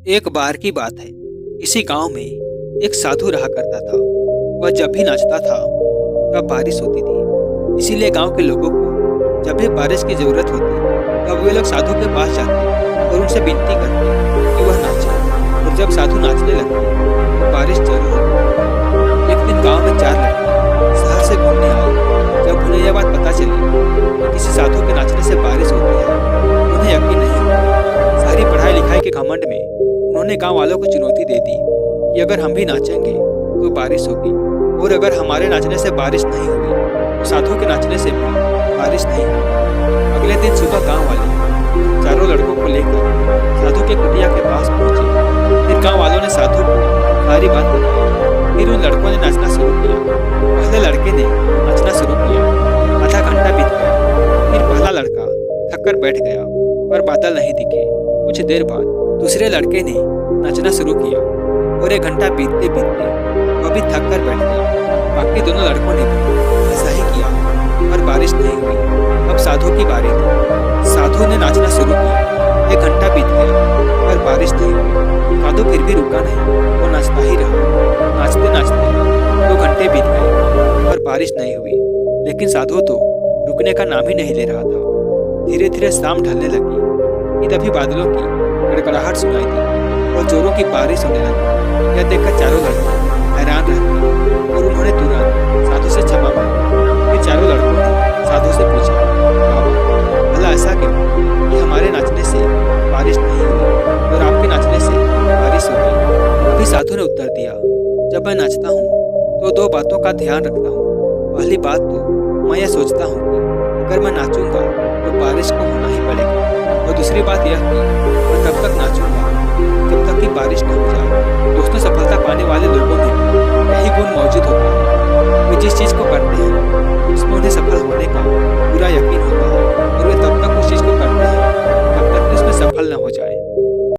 एक बार की बात है। इसी गांव में एक साधु रहा करता था। वह जब भी नाचता था तब बारिश होती थी। इसीलिए गांव के लोगों को जब भी बारिश की जरूरत होती तब वे लोग साधु के पास जाते और उनसे विनती करते कि वह नाचे। और जब साधु नाचने लगते तो बारिश जरूर होती। एक दिन गांव में 4 लड़के शहर से घूमने आए। जब उन्हें यह बात पता चली कि किसी साधु के नाचने से बारिश होती है, उन्हें यकीन नहीं हुआ। सारी पढ़ाई लिखाई के घमंड में उन्होंने गांव वालों को चुनौती दे दी कि अगर हम भी नाचेंगे तो बारिश होगी, और अगर हमारे नाचने से बारिश नहीं हुई तो साधु के नाचने से भी बारिश नहीं होगी। अगले दिन सुबह गांव वाले चारों लड़कों को लेकर साधु के कुटिया के पास पहुंचे। फिर गांव वालों ने साधु को सारी बात बताई। फिर उन लड़कों ने नाचना शुरू किया। पहले लड़के ने नाचना शुरू किया। आधा घंटा बीत गया। फिर पहला लड़का थककर बैठ गया, पर बादल नहीं दिखे। कुछ देर बाद दूसरे लड़के ने नाचना शुरू किया और 1 घंटा बीतते बीतते वह भी थक कर बैठ गया। बाकी दोनों लड़कों ने भी ऐसा ही किया, पर बारिश नहीं हुई। अब साधु की बारी थी। साधु ने नाचना शुरू किया। 1 घंटा बीत गया, पर बारिश नहीं हुई। साधु फिर भी रुका नहीं, वो नाचता ही रहा। नाचते नाचते 2 घंटे बीत गए, पर बारिश नहीं हुई। लेकिन साधु तो रुकने का नाम ही नहीं ले रहा था। धीरे धीरे शाम ढलने लगी कि तभी बादलों की गड़गड़ाहट सुनाई दी और जोरों की बारिश होने लगी। यह देखकर चारों लड़के हैरान रह गए और उन्होंने तुरंत साधु से क्षमा मांगी। फिर चारों लड़कों ने साधु से पूछा, बाबा भला ऐसा क्यों कि हमारे नाचने से बारिश नहीं हुई और आपके नाचने से बारिश हो गई? अभी साधु ने उत्तर दिया, जब मैं नाचता हूँ तो 2 बातों का ध्यान रखता हूँ। पहली बात तो मैं यह सोचता हूँ कि अगर मैं नाचूंगा तो बारिश को होना ही पड़ेगा, और दूसरी बात यह कि मैं तब तक नाचूंगा